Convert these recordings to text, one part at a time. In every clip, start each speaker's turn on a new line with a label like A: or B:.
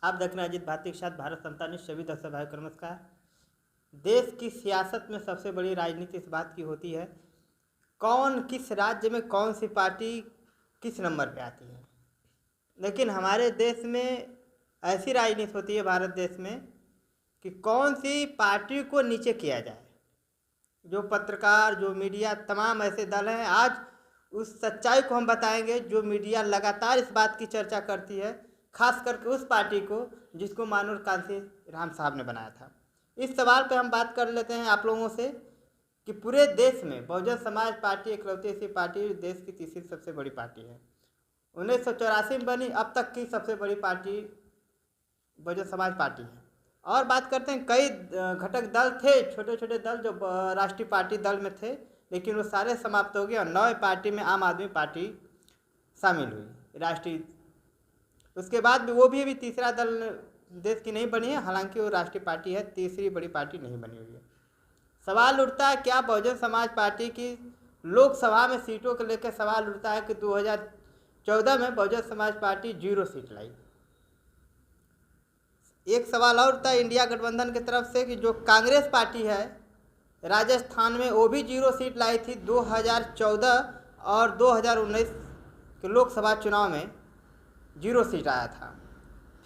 A: आप देख रहे हैं अजीत भारती के साथ भारत संतान न्यूज़। सभी दर्शक भाई को नमस्कार। देश की सियासत में सबसे बड़ी राजनीति इस बात की होती है कौन किस राज्य में कौन सी पार्टी किस नंबर पे आती है। लेकिन हमारे देश में ऐसी राजनीति होती है भारत देश में कि कौन सी पार्टी को नीचे किया जाए। जो पत्रकार, जो मीडिया, तमाम ऐसे दल हैं। आज उस सच्चाई को हम बताएंगे जो मीडिया लगातार इस बात की चर्चा करती है, खास करके उस पार्टी को जिसको मानोर कांसी राम साहब ने बनाया था। इस सवाल पे हम बात कर लेते हैं आप लोगों से कि पूरे देश में बहुजन समाज पार्टी इकलौती ऐसी पार्टी देश की तीसरी सबसे बड़ी पार्टी है। 1984 में बनी, अब तक की सबसे बड़ी पार्टी बहुजन समाज पार्टी है। और बात करते हैं, कई घटक दल थे, छोटे छोटे दल जो राष्ट्रीय पार्टी दल में थे, लेकिन वो सारे समाप्त हो गए और नए पार्टी में आम आदमी पार्टी शामिल हुई राष्ट्रीय। उसके बाद भी वो भी अभी तीसरा दल देश की नहीं बनी है, हालांकि वो राष्ट्रीय पार्टी है, तीसरी बड़ी पार्टी नहीं बनी हुई है। सवाल उठता है क्या बहुजन समाज पार्टी की लोकसभा में सीटों को लेकर सवाल उठता है कि 2014 में बहुजन समाज पार्टी 0 सीट लाई। एक सवाल और उठता है इंडिया गठबंधन की तरफ से कि जो कांग्रेस पार्टी है राजस्थान में, वो भी 0 सीट लाई थी 2014 और 2019 के लोकसभा चुनाव में 0 सीट आया था।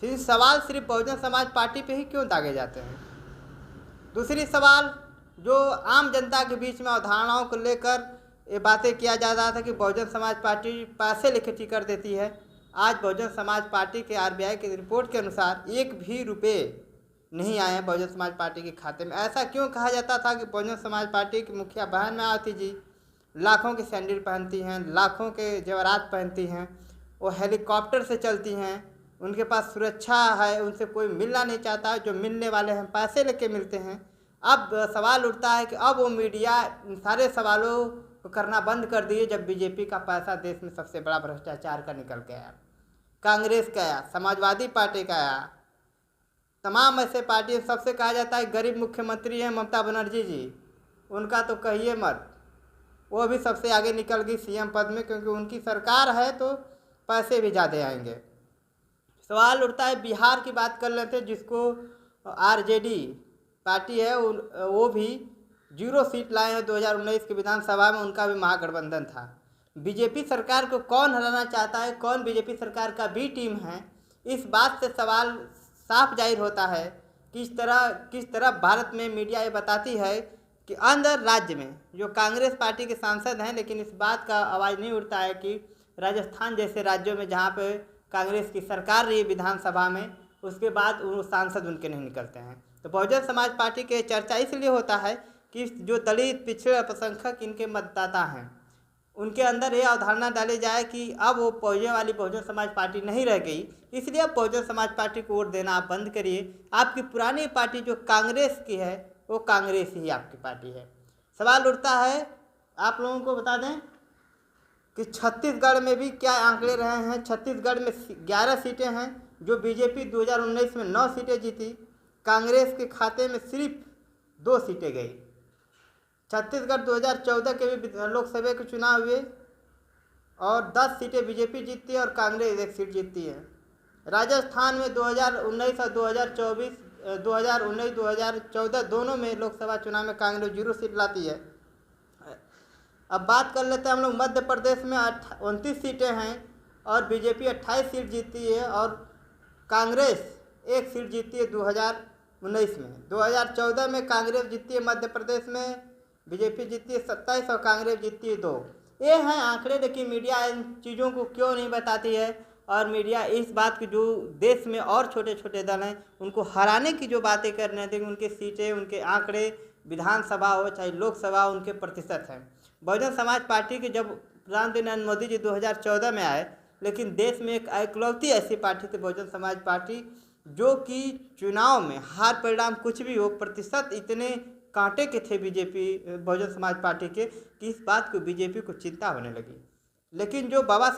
A: फिर सवाल सिर्फ बहुजन समाज पार्टी पे ही क्यों दागे जाते हैं। दूसरी सवाल जो आम जनता के बीच में अवधारणाओं को लेकर ये बातें किया जा रहा था कि बहुजन समाज पार्टी पैसे लेकर टिकट देती है। आज बहुजन समाज पार्टी के आरबीआई की रिपोर्ट के अनुसार 1 भी रुपये नहीं आए हैं बहुजन समाज पार्टी के खाते में। ऐसा क्यों कहा जाता था कि बहुजन समाज पार्टी की मुखिया बहन मायावती जी लाखों की सैंडल पहनती हैं, लाखों के जेवरात पहनती हैं, वो हेलीकॉप्टर से चलती हैं, उनके पास सुरक्षा है, उनसे कोई मिलना नहीं चाहता, जो मिलने वाले हैं पैसे लेके मिलते हैं। अब सवाल उठता है कि अब वो मीडिया सारे सवालों को करना बंद कर दिए जब बीजेपी का पैसा देश में सबसे बड़ा भ्रष्टाचार का निकल के आया, कांग्रेस का आया, समाजवादी पार्टी का आया, तमाम ऐसे पार्टी। सबसे कहा जाता है गरीब मुख्यमंत्री हैं ममता बनर्जी जी, उनका तो कहिए मत, वो भी सबसे आगे निकल गई सीएम पद में, क्योंकि उनकी सरकार है तो पैसे भी ज़्यादा आएंगे। सवाल उठता है बिहार की बात कर लेते हैं, जिसको आरजेडी पार्टी है, वो भी 0 सीट लाए हैं 2019 की विधानसभा में, उनका भी महागठबंधन था। बीजेपी सरकार को कौन हराना चाहता है, कौन बीजेपी सरकार का बी टीम है, इस बात से सवाल साफ जाहिर होता है। किस तरह भारत में मीडिया ये बताती है कि अंदर राज्य में जो कांग्रेस पार्टी के सांसद हैं, लेकिन इस बात का आवाज़ नहीं उठता है कि राजस्थान जैसे राज्यों में जहाँ पे कांग्रेस की सरकार रही विधानसभा में, उसके बाद वो सांसद उनके नहीं निकलते हैं। तो बहुजन समाज पार्टी के चर्चा इसलिए होता है कि जो दलित, पिछड़े, अल्पसंख्यक इनके मतदाता हैं, उनके अंदर ये अवधारणा डाली जाए कि अब वो पहले वाली बहुजन समाज पार्टी नहीं रह गई, इसलिए अब बहुजन समाज पार्टी को वोट देना आप बंद करिए। आपकी पुरानी पार्टी जो कांग्रेस की है वो कांग्रेस ही आपकी पार्टी है। सवाल उठता है, आप लोगों को बता दें कि छत्तीसगढ़ में भी क्या आंकड़े रहे हैं। छत्तीसगढ़ में 11 सीटें हैं, जो बीजेपी 2019 में 9 सीटें जीती, कांग्रेस के खाते में सिर्फ 2 सीटें गई। छत्तीसगढ़ 2014 के भी लोकसभा के चुनाव हुए और 10 सीटें बीजेपी जीतती है और कांग्रेस 1 सीट जीतती है। राजस्थान में 2019 और 2014 दोनों में लोकसभा चुनाव में कांग्रेस 0 सीट लाती है। अब बात कर लेते हैं हम लोग मध्य प्रदेश में 29 सीटें हैं और बीजेपी 28 सीट जीतती है और कांग्रेस 1 सीट जीतती है 2019 में। 2014 में कांग्रेस जीतती है मध्य प्रदेश में, बीजेपी जीतती है 27 और कांग्रेस जीतती है 2। ये हैं आंकड़े, लेकिन मीडिया इन चीज़ों को क्यों नहीं बताती है। और मीडिया इस बात की जो देश में और छोटे छोटे दल हैं उनको हराने की जो बातें कर रहे थे, उनकी सीटें, उनके आंकड़े, विधानसभा हो चाहे लोकसभा, उनके प्रतिशत हैं। बहुजन समाज पार्टी के जब प्रधानमंत्री नरेंद्र मोदी जी 2014 में आए, लेकिन देश में एक इकलौती ऐसी पार्टी थी बहुजन समाज पार्टी जो कि चुनाव में हार परिणाम कुछ भी हो, प्रतिशत इतने कांटे के थे बीजेपी बहुजन समाज पार्टी के कि इस बात को बीजेपी को चिंता होने लगी। लेकिन जो बाबा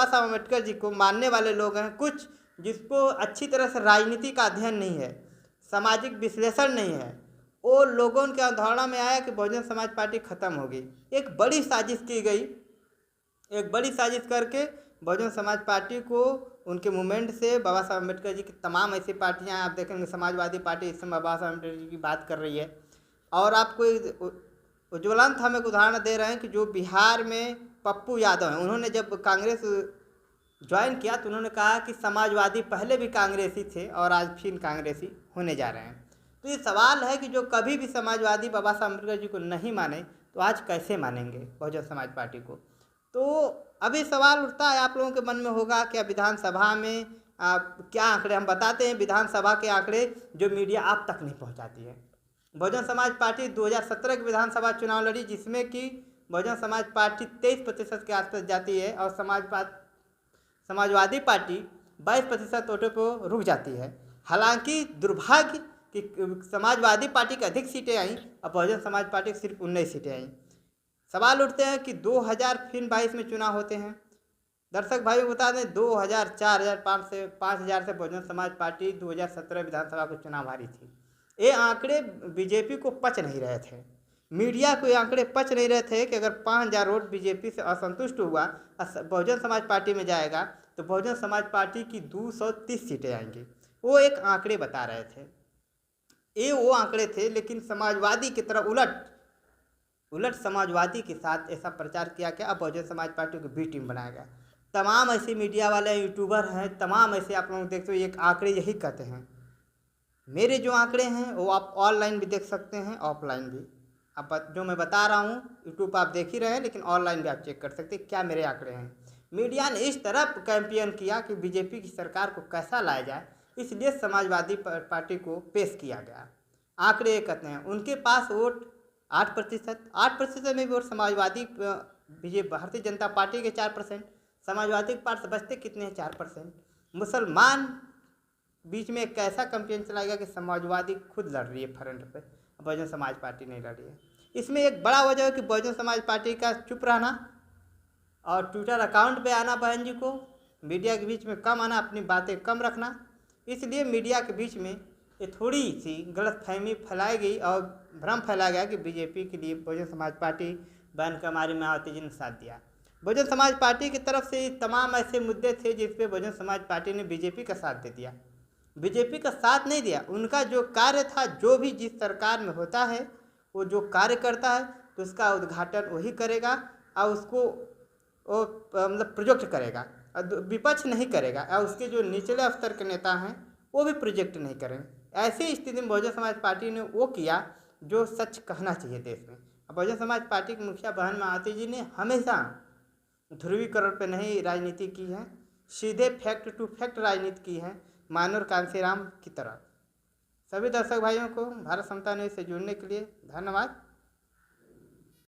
A: साहब अम्बेडकर जी को मानने वाले लोग हैं कुछ, जिसको अच्छी तरह से राजनीति का अध्ययन नहीं है, सामाजिक विश्लेषण नहीं है, वो लोगों के अवधारणा में आया कि बहुजन समाज पार्टी खत्म होगी। एक बड़ी साजिश की गई, एक बड़ी साजिश करके बहुजन समाज पार्टी को उनके मूवमेंट से बाबा साहब अम्बेडकर जी की तमाम ऐसी पार्टियां आप देखेंगे, समाजवादी पार्टी इस समय बाबा साहब अम्बेडकर जी की बात कर रही है। और आपको उज्ज्वलांत हम एक उदाहरण दे रहे हैं कि जो बिहार में पप्पू यादव हैं, उन्होंने जब कांग्रेस ज्वाइन किया तो उन्होंने कहा कि समाजवादी पहले भी कांग्रेसी थे और आज फिर कांग्रेसी होने जा रहे हैं। तो ये सवाल है कि जो कभी भी समाजवादी बाबा साहब अम्बेडकर जी को नहीं माने तो आज कैसे मानेंगे बहुजन समाज पार्टी को। तो अभी सवाल उठता है आप लोगों के मन में होगा क्या विधानसभा में क्या आंकड़े, हम बताते हैं विधानसभा के आंकड़े जो मीडिया आप तक नहीं पहुंचाती है। बहुजन समाज पार्टी 2017 के विधानसभा चुनाव लड़ी, जिसमें कि बहुजन समाज पार्टी 23% के आसपास जाती है और समाजवादी पार्टी 22% वोटों पर रुक जाती है। हालांकि दुर्भाग्य कि समाजवादी पार्टी की अधिक सीटें आई और बहुजन समाज पार्टी की सिर्फ 19 सीटें आई। सवाल उठते हैं कि 2022 में चुनाव होते हैं। दर्शक भाइयों को बता दें 2000, 4000, 5000 से बहुजन समाज पार्टी 2017 विधानसभा को चुनाव हारी थी। ये आंकड़े बीजेपी को पच नहीं रहे थे, मीडिया को ये आंकड़े पच नहीं रहे थे कि अगर 5000 वोट बीजेपी से असंतुष्ट हुआ बहुजन समाज पार्टी में जाएगा तो बहुजन समाज पार्टी की 230 सीटें आएंगी। वो एक आंकड़े बता रहे थे, ये वो आंकड़े थे। लेकिन समाजवादी की तरफ उलट समाजवादी के साथ ऐसा प्रचार किया गया। अब बहुजन समाज पार्टी को बी टीम बनाया गया। तमाम ऐसे मीडिया वाले यूट्यूबर हैं, तमाम ऐसे आप लोग देखते हो एक आंकड़े यही कहते हैं। मेरे जो आंकड़े हैं वो आप ऑनलाइन भी देख सकते हैं, ऑफलाइन भी। अब जो मैं बता रहा हूँ यूट्यूब पर आप देख ही रहे हैं, लेकिन ऑनलाइन भी आप चेक कर सकते हैं क्या मेरे आंकड़े हैं। मीडिया ने इस तरह कैंपेन किया कि बीजेपी की सरकार को कैसा लाया जाए, इसलिए समाजवादी पार्टी को पेश किया गया। आंकड़े ये कहते हैं उनके पास वोट 8% में भी वोट समाजवादी भारतीय जनता पार्टी के 4%, समाजवादी के पास बचते कितने हैं 4%। मुसलमान बीच में एक ऐसा कैंपेन चलाया गया कि समाजवादी खुद लड़ रही है फ्रंट पे, बहुजन समाज पार्टी नहीं लड़ रही है। इसमें एक बड़ा वजह है कि बहुजन समाज पार्टी का चुप रहना और ट्विटर अकाउंट पे आना, बहन जी को मीडिया के बीच में कम आना, अपनी बातें कम रखना। इसलिए मीडिया के बीच में ये थोड़ी सी गलतफहमी फैलाई गई और भ्रम फैलाया गया कि बीजेपी के लिए बहुजन समाज पार्टी बैन कमारी मायावती जी ने साथ दिया। बहुजन समाज पार्टी की तरफ से तमाम ऐसे मुद्दे थे जिस पे बहुजन समाज पार्टी ने बीजेपी का साथ दे दिया। बीजेपी का साथ नहीं दिया, उनका जो कार्य था, जो भी जिस सरकार में होता है वो जो कार्य करता है तो उसका उद्घाटन वही करेगा और उसको वो मतलब प्रोजेक्ट करेगा, विपक्ष नहीं करेगा। और उसके जो निचले स्तर के नेता हैं वो भी प्रोजेक्ट नहीं करेंगे। ऐसी स्थिति में बहुजन समाज पार्टी ने वो किया जो सच कहना चाहिए देश में। बहुजन समाज पार्टी की मुखिया बहन मायावती जी ने हमेशा ध्रुवीकरण पर नहीं राजनीति की है, सीधे फैक्ट टू फैक्ट राजनीति की है, मानोर कांसीराम की तरह। सभी दर्शक भाइयों को भारत समता न्यूज़ से जुड़ने के लिए धन्यवाद।